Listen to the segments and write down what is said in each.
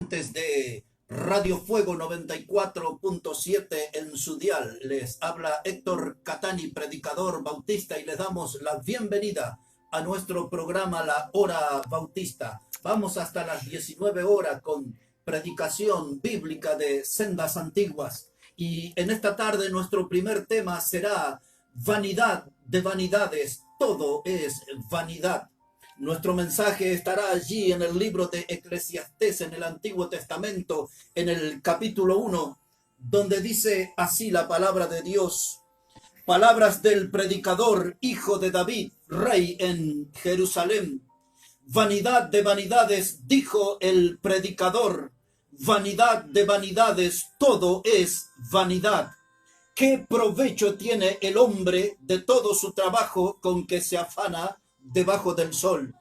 De Radio Fuego 94.7 en su dial. Les habla Héctor Catani, predicador bautista, y les damos la bienvenida a nuestro programa La Hora Bautista. Vamos hasta las 19 horas con predicación bíblica de sendas antiguas. Y en esta tarde nuestro primer tema será vanidad de vanidades, todo es vanidad. Nuestro mensaje estará allí en el libro de Eclesiastés, en el Antiguo Testamento, en el capítulo 1, donde dice así la palabra de Dios. Palabras del predicador, hijo de David, rey en Jerusalén. Vanidad de vanidades, dijo el predicador. Vanidad de vanidades, todo es vanidad. ¿Qué provecho tiene el hombre de todo su trabajo con que se afana debajo del sol?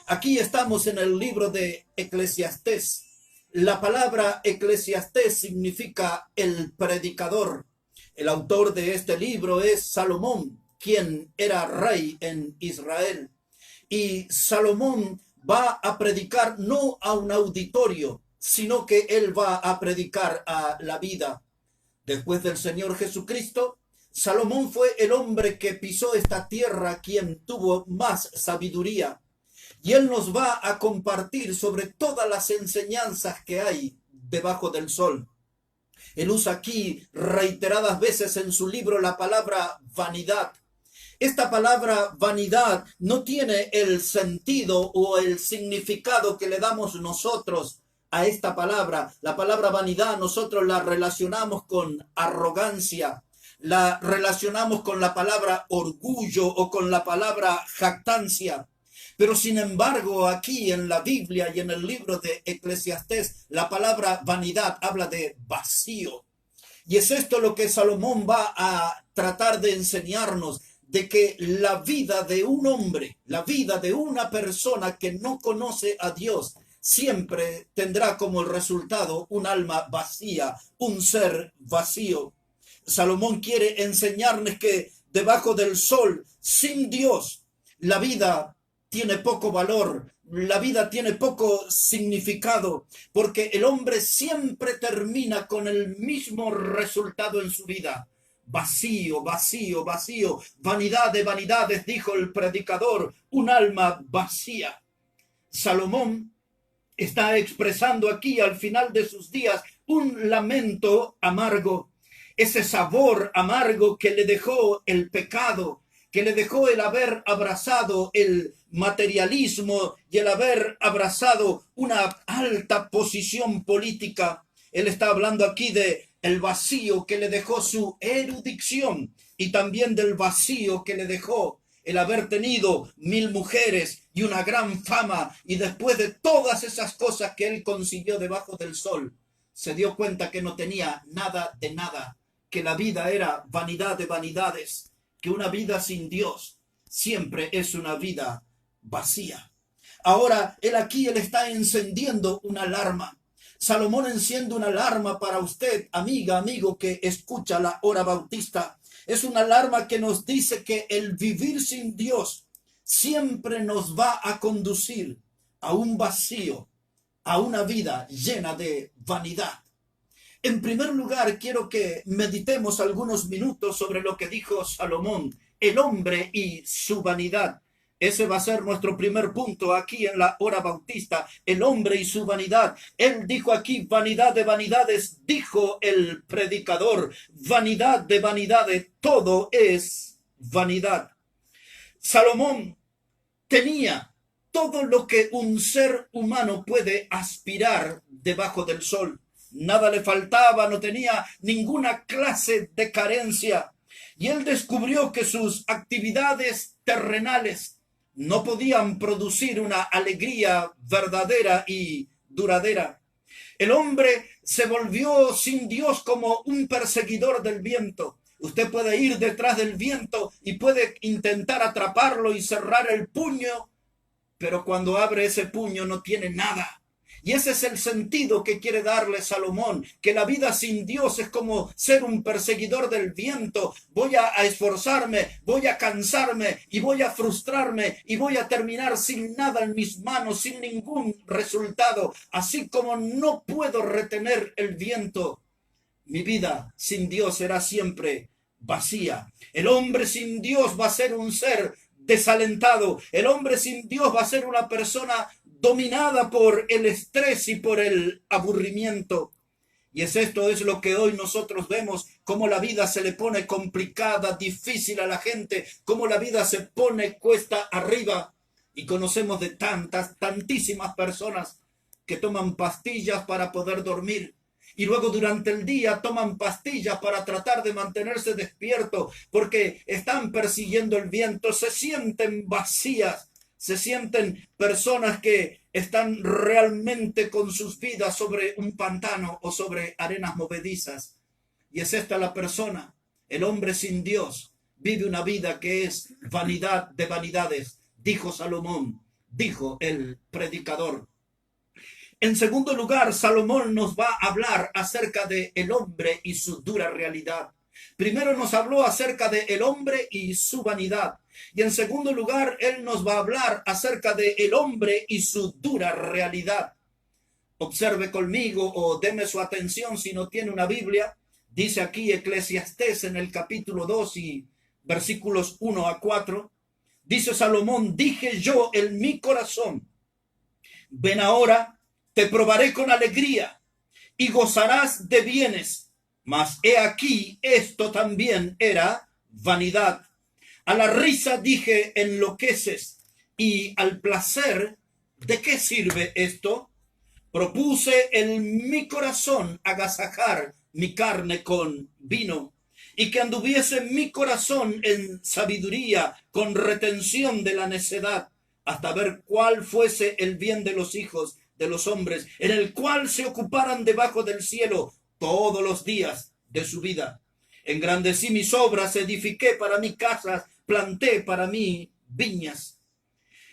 Aquí estamos en el libro de Eclesiastés. La palabra Eclesiastés significa el predicador. El autor de este libro es Salomón, quien era rey en Israel. Y Salomón va a predicar no a un auditorio, sino que él va a predicar a la vida. Después del Señor Jesucristo, Salomón fue el hombre que pisó esta tierra, quien tuvo más sabiduría. Y él nos va a compartir sobre todas las enseñanzas que hay debajo del sol. Él usa aquí reiteradas veces en su libro la palabra vanidad. Esta palabra vanidad no tiene el sentido o el significado que le damos nosotros a esta palabra. La palabra vanidad nosotros la relacionamos con arrogancia, la relacionamos con la palabra orgullo o con la palabra jactancia. Pero sin embargo, aquí en la Biblia y en el libro de Eclesiastés, la palabra vanidad habla de vacío. Y es esto lo que Salomón va a tratar de enseñarnos, de que la vida de un hombre, la vida de una persona que no conoce a Dios, siempre tendrá como resultado un alma vacía, un ser vacío. Salomón quiere enseñarnos que debajo del sol, sin Dios, la vida tiene poco valor, la vida tiene poco significado, porque el hombre siempre termina con el mismo resultado en su vida. Vacío, vacío, vacío, vanidad de vanidades, dijo el predicador, un alma vacía. Salomón está expresando aquí al final de sus días un lamento amargo, ese sabor amargo que le dejó el pecado, que le dejó el haber abrazado el materialismo y el haber abrazado una alta posición política. Él está hablando aquí de el vacío que le dejó su erudición y también del vacío que le dejó el haber tenido 1000 mujeres y una gran fama, y después de todas esas cosas que él consiguió debajo del sol, se dio cuenta que no tenía nada de nada, que la vida era vanidad de vanidades, que una vida sin Dios siempre es una vida vacía. Ahora, él está encendiendo una alarma. Salomón enciende una alarma para usted, amiga, amigo, que escucha la hora bautista. Es una alarma que nos dice que el vivir sin Dios siempre nos va a conducir a un vacío, a una vida llena de vanidad. En primer lugar, quiero que meditemos algunos minutos sobre lo que dijo Salomón, el hombre y su vanidad. Ese va a ser nuestro primer punto aquí en la hora bautista, el hombre y su vanidad. Él dijo aquí, vanidad de vanidades, dijo el predicador, vanidad de vanidades, todo es vanidad. Salomón tenía todo lo que un ser humano puede aspirar debajo del sol. Nada le faltaba, no tenía ninguna clase de carencia. Y él descubrió que sus actividades terrenales no podían producir una alegría verdadera y duradera. El hombre se volvió sin Dios como un perseguidor del viento. Usted puede ir detrás del viento y puede intentar atraparlo y cerrar el puño, pero cuando abre ese puño no tiene nada. Y ese es el sentido que quiere darle Salomón, que la vida sin Dios es como ser un perseguidor del viento. Voy a esforzarme, voy a cansarme y voy a frustrarme y voy a terminar sin nada en mis manos, sin ningún resultado. Así como no puedo retener el viento, mi vida sin Dios será siempre vacía. El hombre sin Dios va a ser un ser desalentado. El hombre sin Dios va a ser una persona dominada por el estrés y por el aburrimiento. Y esto es lo que hoy nosotros vemos, cómo la vida se le pone complicada, difícil a la gente, cómo la vida se pone cuesta arriba. Y conocemos de tantísimas personas que toman pastillas para poder dormir. Y luego durante el día toman pastillas para tratar de mantenerse despierto, porque están persiguiendo el viento, se sienten vacías. Se sienten personas que están realmente con sus vidas sobre un pantano o sobre arenas movedizas. Y es esta la persona, el hombre sin Dios, vive una vida que es vanidad de vanidades, dijo Salomón, dijo el predicador. En segundo lugar, Salomón nos va a hablar acerca de el hombre y su dura realidad. Primero nos habló acerca de el hombre y su vanidad. Y en segundo lugar, él nos va a hablar acerca de el hombre y su dura realidad. Observe conmigo o deme su atención si no tiene una Biblia. Dice aquí Eclesiastés en el capítulo 2 y versículos 1 a 4. Dice Salomón, dije yo en mi corazón, ven ahora, te probaré con alegría y gozarás de bienes. Mas he aquí, esto también era vanidad. A la risa dije, enloqueces, y al placer, ¿de qué sirve esto? Propuse en mi corazón agasajar mi carne con vino, y que anduviese mi corazón en sabiduría, con retención de la necedad, hasta ver cuál fuese el bien de los hijos de los hombres, en el cual se ocuparan debajo del cielo todos los días de su vida. Engrandecí mis obras, edifiqué para mí casas, planté para mí viñas.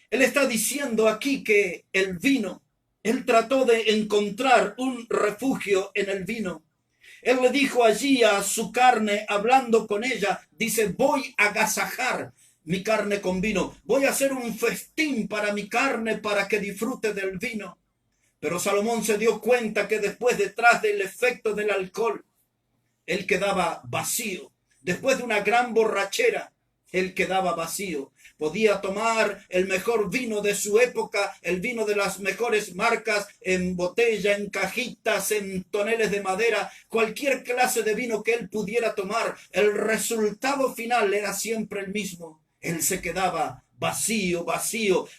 Él está diciendo aquí que el vino, él trató de encontrar un refugio en el vino. Él le dijo allí a su carne, hablando con ella, dice, voy a agasajar mi carne con vino, voy a hacer un festín para mi carne para que disfrute del vino. Pero Salomón se dio cuenta que después, detrás del efecto del alcohol, él quedaba vacío. Después de una gran borrachera, él quedaba vacío. Podía tomar el mejor vino de su época, el vino de las mejores marcas, en botella, en cajitas, en toneles de madera, cualquier clase de vino que él pudiera tomar. El resultado final era siempre el mismo. Él se quedaba vacío,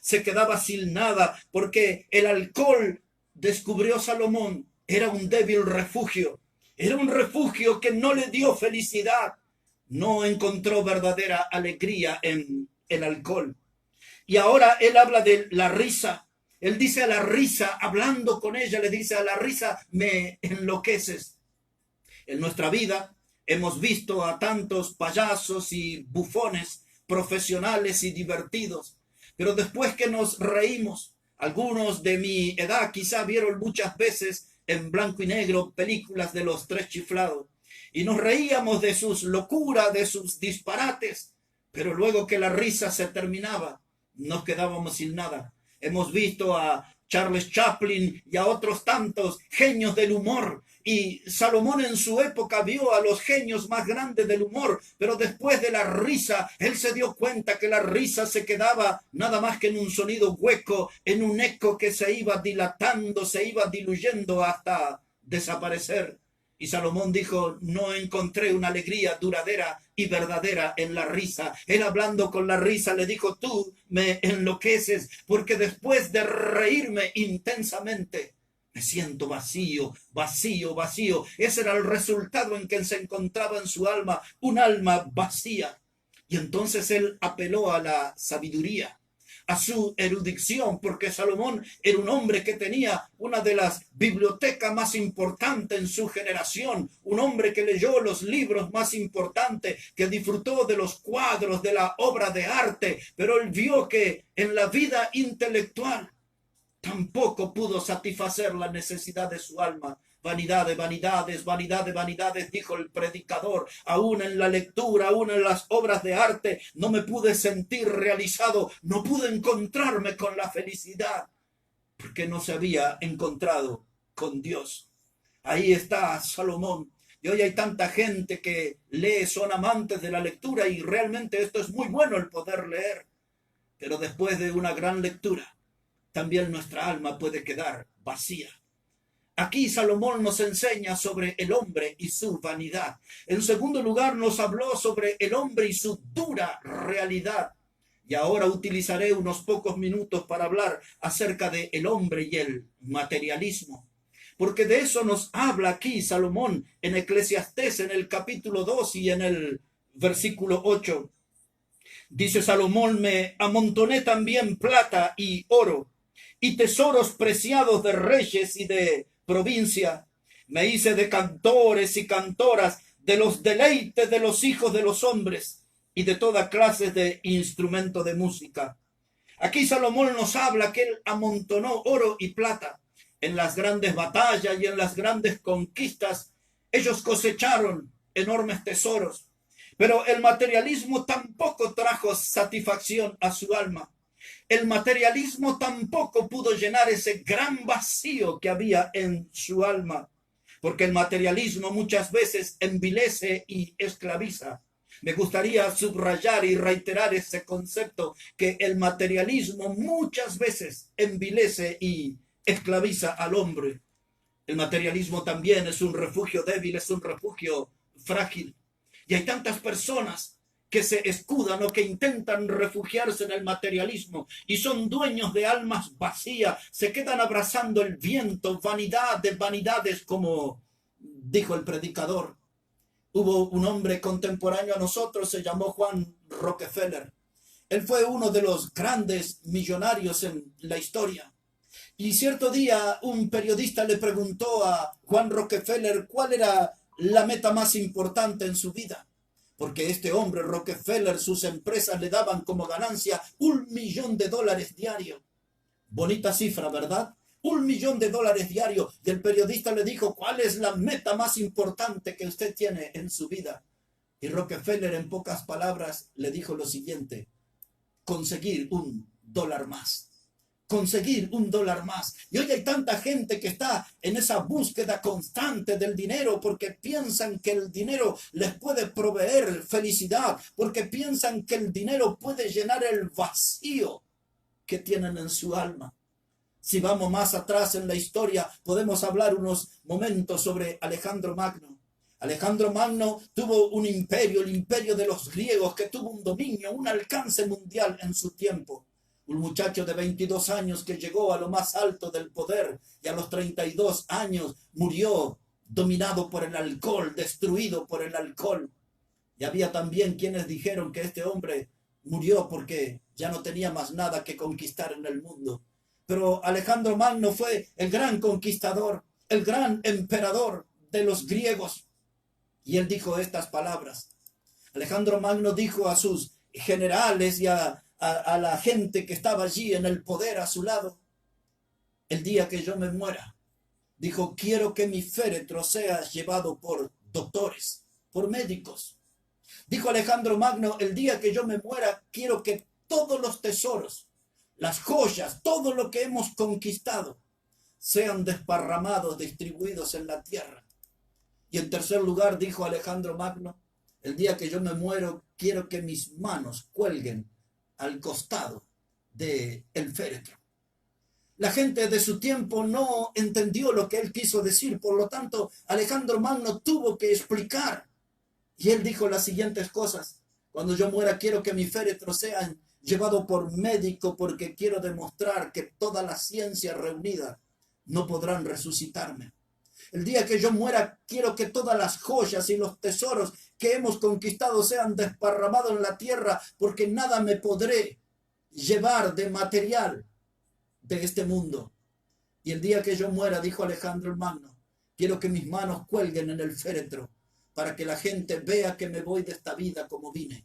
se quedaba sin nada, porque el alcohol, descubrió Salomón, era un débil refugio. Era un refugio que no le dio felicidad. No encontró verdadera alegría en el alcohol. Y ahora él habla de la risa. Él dice a la risa, hablando con ella, le dice a la risa, me enloqueces. En nuestra vida hemos visto a tantos payasos y bufones profesionales y divertidos. Pero después que nos reímos, algunos de mi edad quizá vieron muchas veces en blanco y negro películas de los Tres Chiflados y nos reíamos de sus locuras, de sus disparates, pero luego que la risa se terminaba, nos quedábamos sin nada. Hemos visto a Charles Chaplin y a otros tantos genios del humor, y Salomón en su época vio a los genios más grandes del humor, pero después de la risa, él se dio cuenta que la risa se quedaba nada más que en un sonido hueco, en un eco que se iba dilatando, se iba diluyendo hasta desaparecer. Y Salomón dijo, no encontré una alegría duradera y verdadera en la risa. Él hablando con la risa le dijo, tú me enloqueces porque después de reírme intensamente, me siento vacío. Ese era el resultado en que se encontraba en su alma, un alma vacía. Y entonces él apeló a la sabiduría, a su erudición, porque Salomón era un hombre que tenía una de las bibliotecas más importantes en su generación, un hombre que leyó los libros más importantes, que disfrutó de los cuadros, de la obra de arte, pero él vio que en la vida intelectual tampoco pudo satisfacer la necesidad de su alma. Vanidad de vanidades, vanidad de vanidades, dijo el predicador. Aún en la lectura, aún en las obras de arte, no me pude sentir realizado, no pude encontrarme con la felicidad, porque no se había encontrado con Dios. Ahí está Salomón. Y hoy hay tanta gente que lee, son amantes de la lectura, y realmente esto es muy bueno, el poder leer. Pero después de una gran lectura, también nuestra alma puede quedar vacía. Aquí Salomón nos enseña sobre el hombre y su vanidad. En segundo lugar, nos habló sobre el hombre y su dura realidad. Y ahora utilizaré unos pocos minutos para hablar acerca de el hombre y el materialismo. Porque de eso nos habla aquí Salomón en Eclesiastés, en el capítulo 2 y en el versículo 8. Dice Salomón: me amontoné también plata y oro, y tesoros preciados de reyes y de provincia. Me hice de cantores y cantoras, de los deleites de los hijos de los hombres, y de toda clase de instrumento de música. Aquí Salomón nos habla que él amontonó oro y plata. En las grandes batallas y en las grandes conquistas, ellos cosecharon enormes tesoros. Pero el materialismo tampoco trajo satisfacción a su alma. El materialismo tampoco pudo llenar ese gran vacío que había en su alma, porque el materialismo muchas veces envilece y esclaviza. Me gustaría subrayar y reiterar ese concepto, que el materialismo muchas veces envilece y esclaviza al hombre. El materialismo también es un refugio débil, es un refugio frágil. Y hay tantas personas que se escudan o que intentan refugiarse en el materialismo y son dueños de almas vacías, se quedan abrazando el viento, vanidad de vanidades, como dijo el predicador. Hubo un hombre contemporáneo a nosotros, se llamó Juan Rockefeller. Él fue uno de los grandes millonarios en la historia. Y cierto día un periodista le preguntó a Juan Rockefeller cuál era la meta más importante en su vida. Porque este hombre Rockefeller, sus empresas le daban como ganancia $1 millón diario. Bonita cifra, ¿verdad? $1 millón diario. Y el periodista le dijo: ¿cuál es la meta más importante que usted tiene en su vida? Y Rockefeller, en pocas palabras, le dijo lo siguiente: conseguir $1 más. Conseguir $1 más. Y hoy hay tanta gente que está en esa búsqueda constante del dinero, porque piensan que el dinero les puede proveer felicidad, porque piensan que el dinero puede llenar el vacío que tienen en su alma. Si vamos más atrás en la historia, podemos hablar unos momentos sobre Alejandro Magno. Alejandro Magno tuvo un imperio, el imperio de los griegos, que tuvo un dominio, un alcance mundial en su tiempo. Un muchacho de 22 años que llegó a lo más alto del poder, y a los 32 años murió dominado por el alcohol, destruido por el alcohol. Y había también quienes dijeron que este hombre murió porque ya no tenía más nada que conquistar en el mundo. Pero Alejandro Magno fue el gran conquistador, el gran emperador de los griegos. Y él dijo estas palabras. Alejandro Magno dijo a sus generales y a la gente que estaba allí en el poder a su lado: el día que yo me muera, dijo, quiero que mi féretro sea llevado por doctores, por médicos. Dijo Alejandro Magno: el día que yo me muera, quiero que todos los tesoros, las joyas, todo lo que hemos conquistado, sean desparramados, distribuidos en la tierra. Y en tercer lugar, dijo Alejandro Magno: el día que yo me muero, quiero que mis manos cuelguen al costado del féretro. La gente de su tiempo no entendió lo que él quiso decir, por lo tanto Alejandro Magno tuvo que explicar, y él dijo las siguientes cosas: cuando yo muera, quiero que mi féretro sea llevado por médico, porque quiero demostrar que toda la ciencia reunida no podrán resucitarme. El día que yo muera, quiero que todas las joyas y los tesoros que hemos conquistado sean desparramados en la tierra, porque nada me podré llevar de material de este mundo. Y el día que yo muera, dijo Alejandro Magno, quiero que mis manos cuelguen en el féretro, para que la gente vea que me voy de esta vida como vine,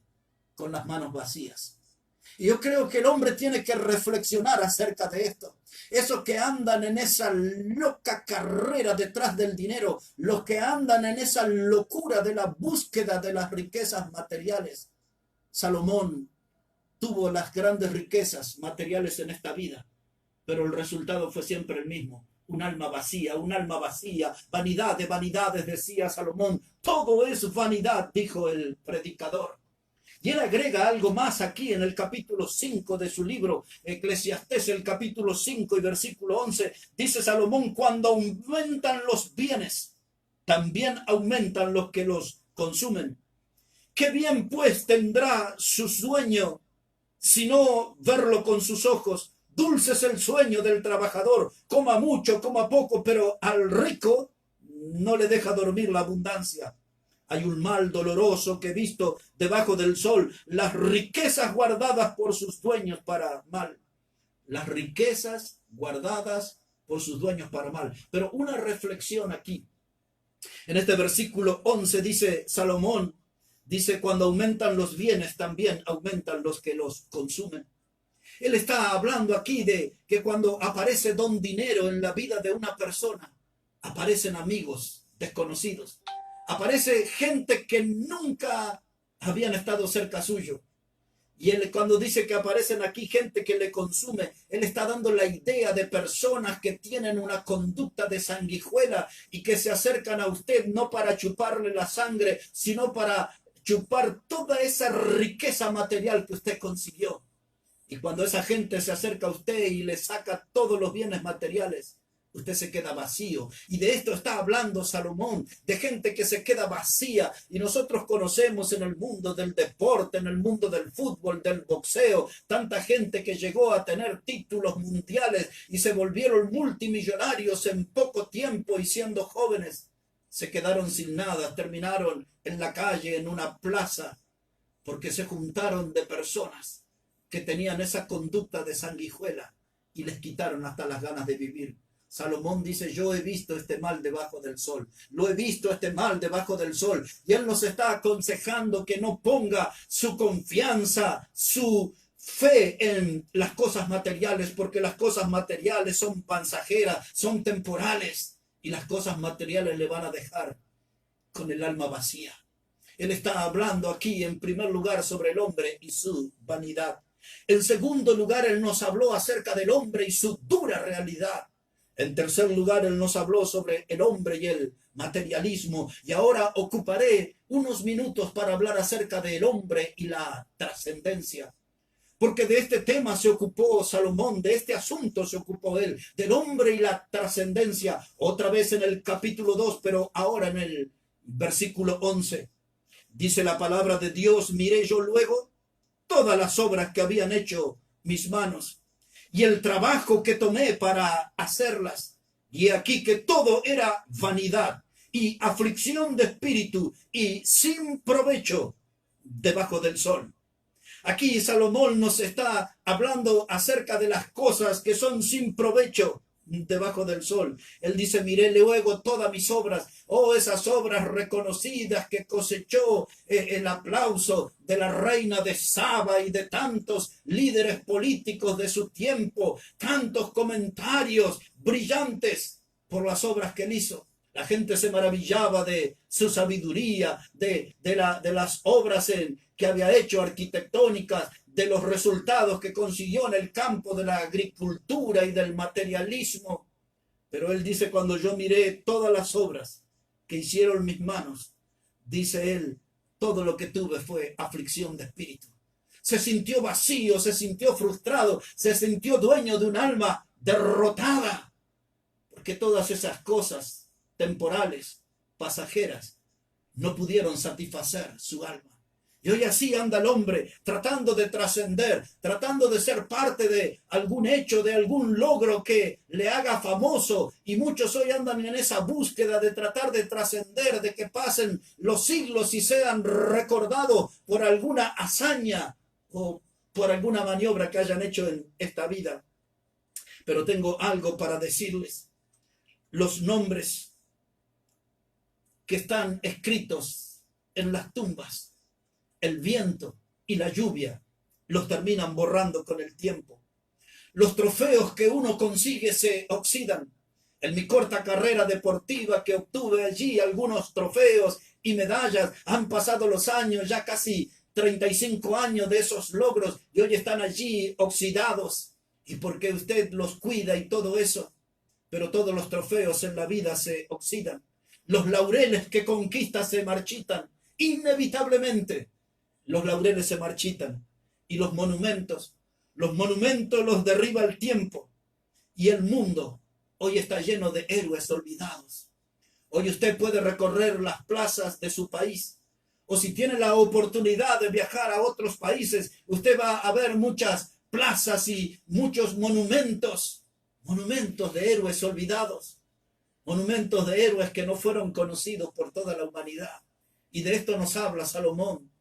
con las manos vacías. Y yo creo que el hombre tiene que reflexionar acerca de esto. Esos que andan en esa loca carrera detrás del dinero, los que andan en esa locura de la búsqueda de las riquezas materiales. Salomón tuvo las grandes riquezas materiales en esta vida, pero el resultado fue siempre el mismo. Un alma vacía, vanidad de vanidades, decía Salomón. Todo es vanidad, dijo el predicador. Y él agrega algo más aquí en el capítulo 5 de su libro, Eclesiastés, el capítulo 5 y versículo 11, dice Salomón, cuando aumentan los bienes, también aumentan los que los consumen. ¿Qué bien pues tendrá su sueño, sino verlo con sus ojos? Dulce es el sueño del trabajador, coma mucho, coma poco, pero al rico no le deja dormir la abundancia. Hay un mal doloroso que he visto debajo del sol, las riquezas guardadas por sus dueños para mal. Las riquezas guardadas por sus dueños para mal. Pero una reflexión aquí. En este versículo 11 dice Salomón, dice, cuando aumentan los bienes, también aumentan los que los consumen. Él está hablando aquí de que cuando aparece don dinero en la vida de una persona, aparecen amigos desconocidos. Aparece gente que nunca habían estado cerca suyo. Y él, cuando dice que aparecen aquí gente que le consume, él está dando la idea de personas que tienen una conducta de sanguijuela y que se acercan a usted no para chuparle la sangre, sino para chupar toda esa riqueza material que usted consiguió. Y cuando esa gente se acerca a usted y le saca todos los bienes materiales, usted se queda vacío. Y de esto está hablando Salomón, de gente que se queda vacía. Y nosotros conocemos en el mundo del deporte, en el mundo del fútbol, del boxeo, tanta gente que llegó a tener títulos mundiales y se volvieron multimillonarios en poco tiempo y siendo jóvenes. Se quedaron sin nada, terminaron en la calle, en una plaza, porque se juntaron de personas que tenían esa conducta de sanguijuela y les quitaron hasta las ganas de vivir. Salomón dice, yo he visto este mal debajo del sol, lo he visto este mal debajo del sol, y él nos está aconsejando que no ponga su confianza, su fe en las cosas materiales, porque las cosas materiales son pasajeras, son temporales, y las cosas materiales le van a dejar con el alma vacía. Él está hablando aquí en primer lugar sobre el hombre y su vanidad. En segundo lugar, él nos habló acerca del hombre y su dura realidad. En tercer lugar, él nos habló sobre el hombre y el materialismo. Y ahora ocuparé unos minutos para hablar acerca del hombre y la trascendencia. Porque de este tema se ocupó Salomón, de este asunto se ocupó él, del hombre y la trascendencia. Otra vez en el capítulo 2, pero ahora en el versículo 11. Dice la palabra de Dios, miré yo luego todas las obras que habían hecho mis manos y el trabajo que tomé para hacerlas. Y aquí que todo era vanidad y aflicción de espíritu y sin provecho debajo del sol. Aquí Salomón nos está hablando acerca de las cosas que son sin provecho debajo del sol. Él dice, miré luego todas mis obras, esas obras reconocidas que cosechó el aplauso de la reina de Saba y de tantos líderes políticos de su tiempo, tantos comentarios brillantes por las obras que él hizo. La gente se maravillaba de su sabiduría, de las obras que había hecho arquitectónicas, de los resultados que consiguió en el campo de la agricultura y del materialismo. Pero él dice, cuando yo miré todas las obras que hicieron mis manos, dice él, todo lo que tuve fue aflicción de espíritu. Se sintió vacío, se sintió frustrado, se sintió dueño de un alma derrotada, porque todas esas cosas temporales, pasajeras, no pudieron satisfacer su alma. Y hoy así anda el hombre, tratando de trascender, tratando de ser parte de algún hecho, de algún logro que le haga famoso. Y muchos hoy andan en esa búsqueda de tratar de trascender, de que pasen los siglos y sean recordados por alguna hazaña o por alguna maniobra que hayan hecho en esta vida. Pero tengo algo para decirles. Los nombres que están escritos en las tumbas, el viento y la lluvia los terminan borrando con el tiempo. Los trofeos que uno consigue se oxidan. En mi corta carrera deportiva que obtuve allí algunos trofeos y medallas, han pasado los años, ya casi 35 años de esos logros, y hoy están allí oxidados. Y porque usted los cuida y todo eso, pero todos los trofeos en la vida se oxidan. Los laureles que conquista se marchitan, inevitablemente. Los laureles se marchitan y los monumentos los derriba el tiempo. Y el mundo hoy está lleno de héroes olvidados. Hoy usted puede recorrer las plazas de su país, o si tiene la oportunidad de viajar a otros países, usted va a ver muchas plazas y muchos monumentos de héroes olvidados, monumentos de héroes que no fueron conocidos por toda la humanidad. Y de esto nos habla Salomón,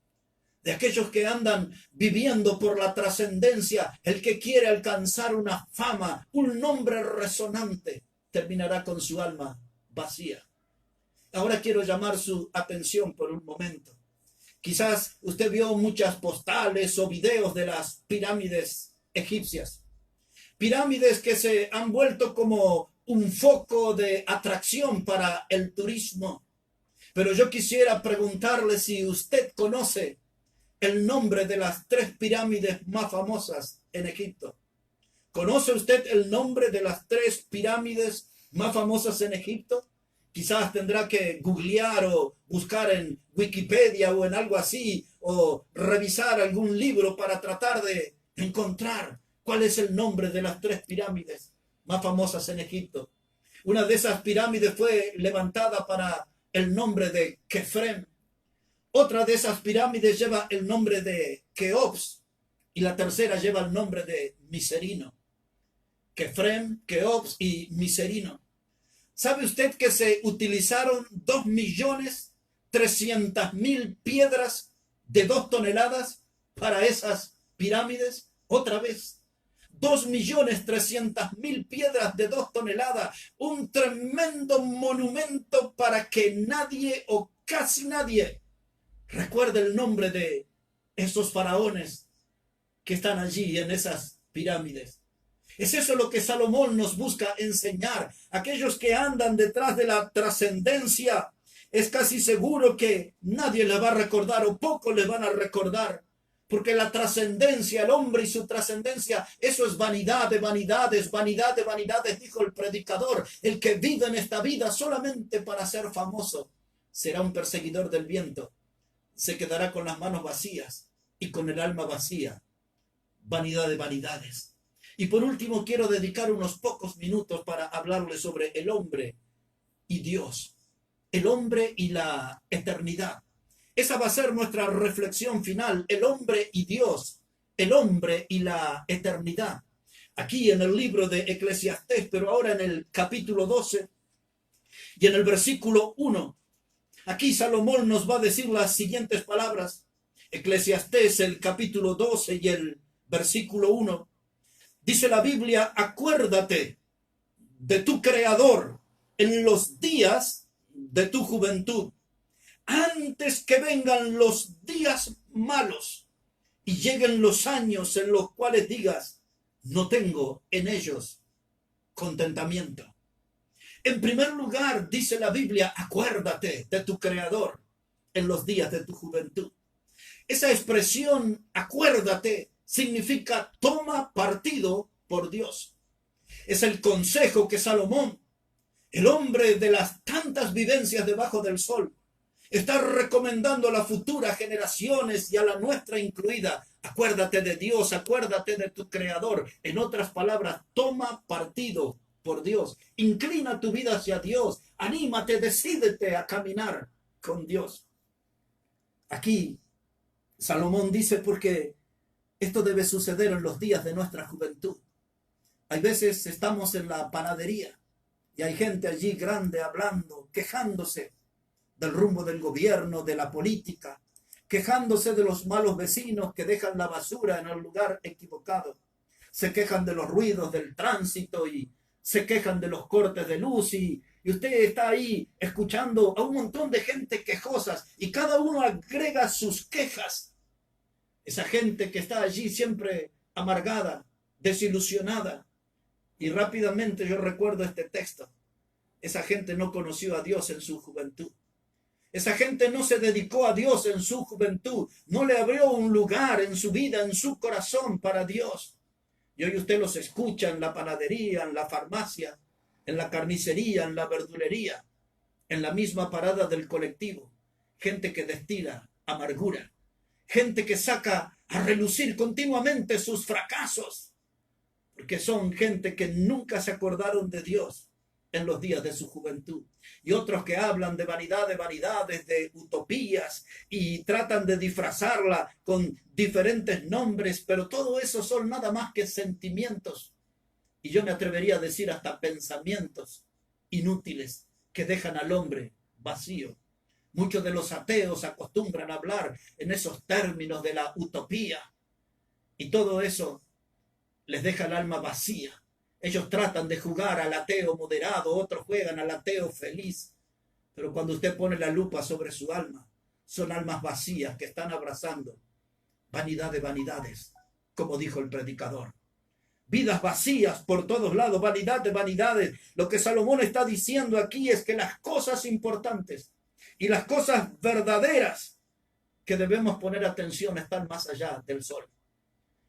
de aquellos que andan viviendo por la trascendencia. El que quiere alcanzar una fama, un nombre resonante, terminará con su alma vacía. Ahora quiero llamar su atención por un momento. Quizás usted vio muchas postales o videos de las pirámides egipcias. Pirámides que se han vuelto como un foco de atracción para el turismo. Pero yo quisiera preguntarle si usted conoce el nombre de las 3 pirámides más famosas en Egipto. ¿Conoce usted el nombre de las 3 pirámides más famosas en Egipto? Quizás tendrá que googlear o buscar en Wikipedia o en algo así, o revisar algún libro para tratar de encontrar cuál es el nombre de las 3 pirámides más famosas en Egipto. Una de esas pirámides fue levantada para el nombre de Kefrem. Otra de esas pirámides lleva el nombre de Keops y la tercera lleva el nombre de Miserino. Kefrem, Keops y Miserino. ¿Sabe usted que se utilizaron 2.300.000 piedras de 2 toneladas para esas pirámides? Otra vez, 2.300.000 piedras de 2 toneladas. Un tremendo monumento para que nadie o casi nadie recuerde el nombre de esos faraones que están allí en esas pirámides. Es eso lo que Salomón nos busca enseñar. Aquellos que andan detrás de la trascendencia, es casi seguro que nadie le va a recordar o pocos le van a recordar. Porque la trascendencia, el hombre y su trascendencia, eso es vanidad de vanidades, vanidad de vanidades, dijo el predicador. El que vive en esta vida solamente para ser famoso será un perseguidor del viento. Se quedará con las manos vacías y con el alma vacía. Vanidad de vanidades. Y por último quiero dedicar unos pocos minutos para hablarles sobre el hombre y Dios. El hombre y la eternidad. Esa va a ser nuestra reflexión final. El hombre y Dios. El hombre y la eternidad. Aquí en el libro de Eclesiastés, pero ahora en el capítulo 12 y en el versículo 1. Aquí Salomón nos va a decir las siguientes palabras. Eclesiastés, el capítulo 12 y el versículo 1. Dice la Biblia: acuérdate de tu Creador en los días de tu juventud, antes que vengan los días malos y lleguen los años en los cuales digas: no tengo en ellos contentamiento. En primer lugar, dice la Biblia, acuérdate de tu Creador en los días de tu juventud. Esa expresión, acuérdate, significa toma partido por Dios. Es el consejo que Salomón, el hombre de las tantas vivencias debajo del sol, está recomendando a las futuras generaciones y a la nuestra incluida. Acuérdate de Dios, acuérdate de tu Creador. En otras palabras, toma partido por Dios. Inclina tu vida hacia Dios. Anímate, decídete a caminar con Dios. Aquí Salomón dice porque esto debe suceder en los días de nuestra juventud. Hay veces estamos en la panadería y hay gente allí grande hablando, quejándose del rumbo del gobierno, de la política, quejándose de los malos vecinos que dejan la basura en el lugar equivocado. Se quejan de los ruidos del tránsito y se quejan de los cortes de luz y usted está ahí escuchando a un montón de gente quejosas y cada uno agrega sus quejas. Esa gente que está allí siempre amargada, desilusionada. Y rápidamente yo recuerdo este texto. Esa gente no conoció a Dios en su juventud. Esa gente no se dedicó a Dios en su juventud. No le abrió un lugar en su vida, en su corazón para Dios. Y hoy usted los escucha en la panadería, en la farmacia, en la carnicería, en la verdulería, en la misma parada del colectivo. Gente que destila amargura. Gente que saca a relucir continuamente sus fracasos. Porque son gente que nunca se acordaron de Dios en los días de su juventud. Y otros que hablan de vanidades, de utopías y tratan de disfrazarla con diferentes nombres, pero todo eso son nada más que sentimientos. Y yo me atrevería a decir hasta pensamientos inútiles que dejan al hombre vacío. Muchos de los ateos acostumbran a hablar en esos términos de la utopía. Y todo eso les deja el alma vacía. Ellos tratan de jugar al ateo moderado, otros juegan al ateo feliz. Pero cuando usted pone la lupa sobre su alma, son almas vacías que están abrazando vanidad de vanidades, como dijo el predicador. Vidas vacías por todos lados, vanidad de vanidades. Lo que Salomón está diciendo aquí es que las cosas importantes y las cosas verdaderas que debemos poner atención están más allá del sol.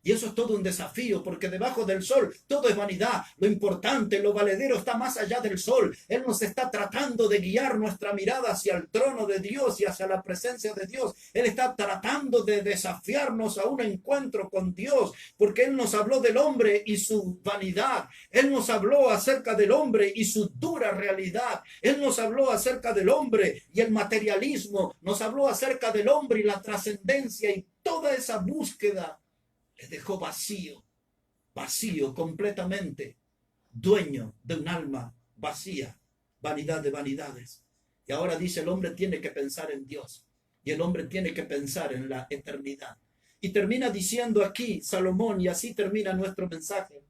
Y eso es todo un desafío, porque debajo del sol todo es vanidad. Lo importante, lo valedero está más allá del sol. Él nos está tratando de guiar nuestra mirada hacia el trono de Dios y hacia la presencia de Dios. Él está tratando de desafiarnos a un encuentro con Dios, porque Él nos habló del hombre y su vanidad. Él nos habló acerca del hombre y su dura realidad. Él nos habló acerca del hombre y el materialismo. Nos habló acerca del hombre y la trascendencia, y toda esa búsqueda le dejó vacío, completamente, dueño de un alma vacía, vanidad de vanidades. Y ahora dice, el hombre tiene que pensar en Dios, y el hombre tiene que pensar en la eternidad. Y termina diciendo aquí Salomón, y así termina nuestro mensaje.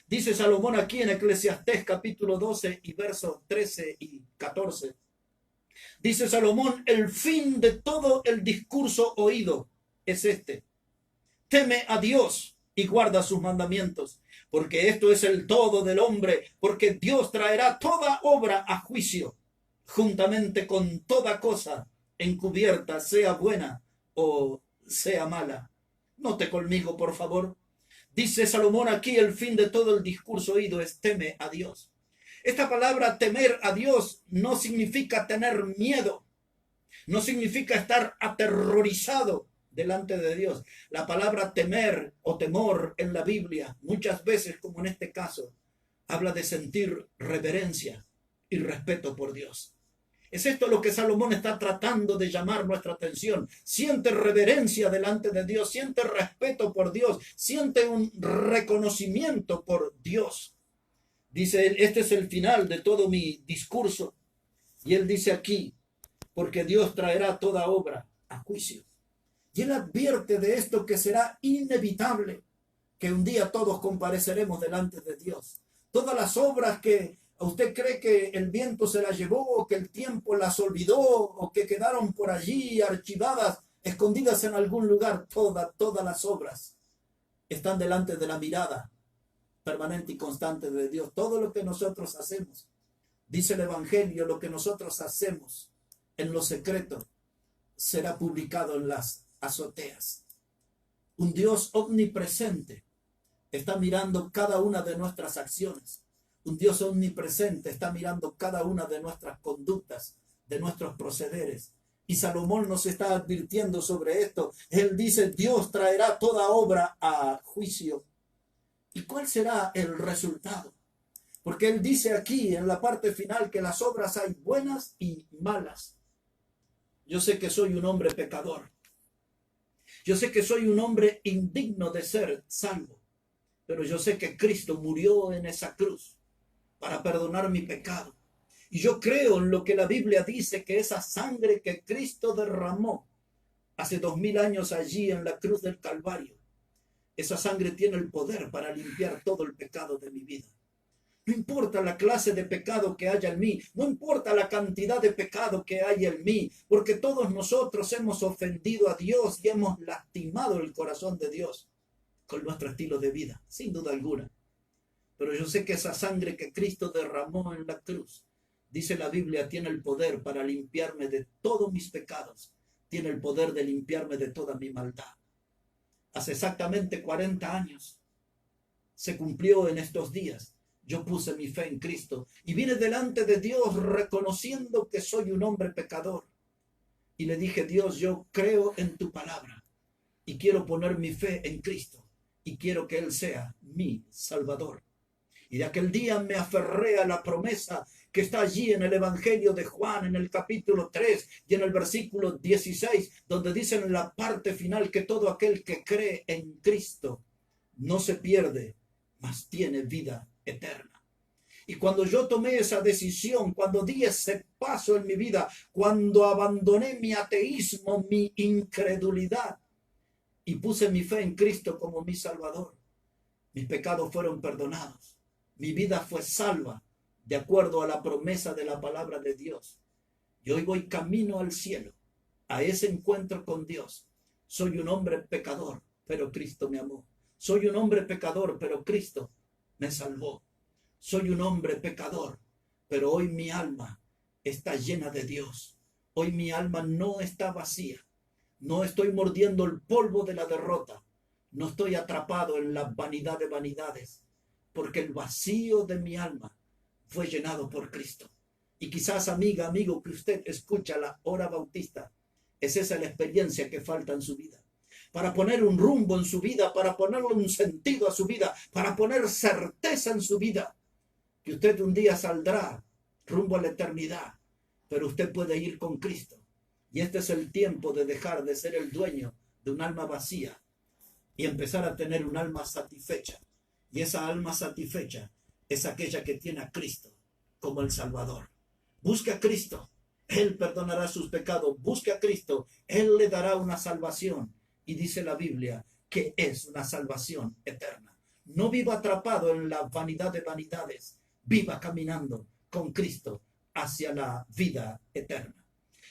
Dice Salomón aquí en Eclesiastés capítulo 12 y versos 13 y 14. Dice Salomón, el fin de todo el discurso oído es este: teme a Dios y guarda sus mandamientos, porque esto es el todo del hombre, porque Dios traerá toda obra a juicio, juntamente con toda cosa encubierta, sea buena o sea mala. Note conmigo, por favor. Dice Salomón aquí, el fin de todo el discurso oído es teme a Dios. Esta palabra temer a Dios no significa tener miedo, no significa estar aterrorizado delante de Dios. La palabra temer o temor en la Biblia, muchas veces, como en este caso, habla de sentir reverencia y respeto por Dios. Es esto lo que Salomón está tratando de llamar nuestra atención. Siente reverencia delante de Dios, siente respeto por Dios, siente un reconocimiento por Dios. Dice él, este es el final de todo mi discurso. Y él dice aquí, porque Dios traerá toda obra a juicio. Y él advierte de esto, que será inevitable, que un día todos compareceremos delante de Dios. Todas las obras que usted cree que el viento se las llevó, o que el tiempo las olvidó, o que quedaron por allí archivadas, escondidas en algún lugar, todas las obras están delante de la mirada permanente y constante de Dios. Todo lo que nosotros hacemos, dice el Evangelio, lo que nosotros hacemos en lo secreto será publicado en las azoteas. Un Dios omnipresente está mirando cada una de nuestras acciones. Un Dios omnipresente está mirando cada una de nuestras conductas, de nuestros procederes. Y Salomón nos está advirtiendo sobre esto. Él dice, Dios traerá toda obra a juicio. ¿Y cuál será el resultado? Porque él dice aquí en la parte final que las obras hay buenas y malas. Yo sé que soy un hombre pecador. Yo sé que soy un hombre indigno de ser salvo, pero yo sé que Cristo murió en esa cruz para perdonar mi pecado. Y yo creo en lo que la Biblia dice, que esa sangre que Cristo derramó hace 2000 años allí en la cruz del Calvario, esa sangre tiene el poder para limpiar todo el pecado de mi vida. No importa la clase de pecado que haya en mí, no importa la cantidad de pecado que hay en mí, porque todos nosotros hemos ofendido a Dios y hemos lastimado el corazón de Dios con nuestro estilo de vida, sin duda alguna. Pero yo sé que esa sangre que Cristo derramó en la cruz, dice la Biblia, tiene el poder para limpiarme de todos mis pecados, tiene el poder de limpiarme de toda mi maldad. Hace exactamente 40 años se cumplió en estos días. Yo puse mi fe en Cristo y vine delante de Dios reconociendo que soy un hombre pecador. Y le dije, Dios, yo creo en tu palabra y quiero poner mi fe en Cristo y quiero que Él sea mi Salvador. Y de aquel día me aferré a la promesa que está allí en el Evangelio de Juan, en el capítulo 3 y en el versículo 16, donde dice en la parte final que todo aquel que cree en Cristo no se pierde, mas tiene vida eterna. Y cuando yo tomé esa decisión, cuando di ese paso en mi vida, cuando abandoné mi ateísmo, mi incredulidad y puse mi fe en Cristo como mi Salvador, mis pecados fueron perdonados. Mi vida fue salva de acuerdo a la promesa de la palabra de Dios. Y hoy voy camino al cielo, a ese encuentro con Dios. Soy un hombre pecador, pero Cristo me amó. Soy un hombre pecador, pero Cristo me salvó. Soy un hombre pecador, pero hoy mi alma está llena de Dios. Hoy mi alma no está vacía. No estoy mordiendo el polvo de la derrota. No estoy atrapado en la vanidad de vanidades, porque el vacío de mi alma fue llenado por Cristo. Y quizás, amiga, amigo, que usted escucha la hora bautista, es esa la experiencia que falta en su vida. Para poner un rumbo en su vida, para ponerle un sentido a su vida, para poner certeza en su vida, que usted un día saldrá rumbo a la eternidad, pero usted puede ir con Cristo. Y este es el tiempo de dejar de ser el dueño de un alma vacía y empezar a tener un alma satisfecha. Y esa alma satisfecha es aquella que tiene a Cristo como el Salvador. Busque a Cristo, Él perdonará sus pecados. Busque a Cristo, Él le dará una salvación. Y dice la Biblia que es una salvación eterna. No viva atrapado en la vanidad de vanidades. Viva caminando con Cristo hacia la vida eterna.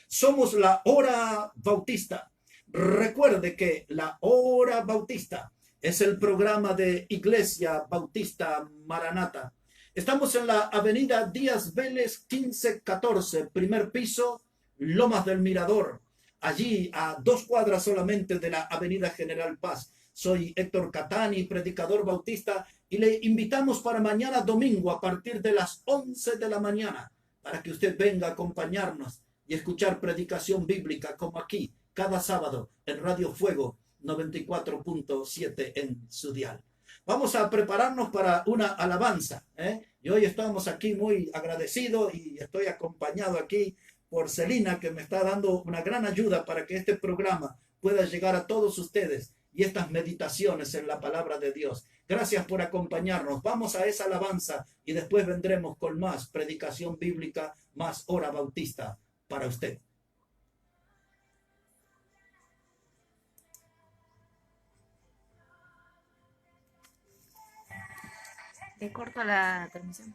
Somos la hora bautista. Recuerde que la hora bautista es el programa de Iglesia Bautista Maranata. Estamos en la avenida Díaz Vélez 1514, primer piso, Lomas del Mirador. Allí a 2 cuadras solamente de la avenida General Paz. Soy Héctor Catani, predicador bautista, y le invitamos para mañana domingo a partir de las 11 de la mañana para que usted venga a acompañarnos y escuchar predicación bíblica como aquí, cada sábado en Radio Fuego 94.7 en su dial. Vamos a prepararnos para una alabanza, y hoy estamos aquí muy agradecidos y estoy acompañado aquí por Celina, que me está dando una gran ayuda para que este programa pueda llegar a todos ustedes y estas meditaciones en la palabra de Dios. Gracias por acompañarnos. Vamos a esa alabanza y después vendremos con más predicación bíblica, más hora bautista para usted. Te corto la transmisión.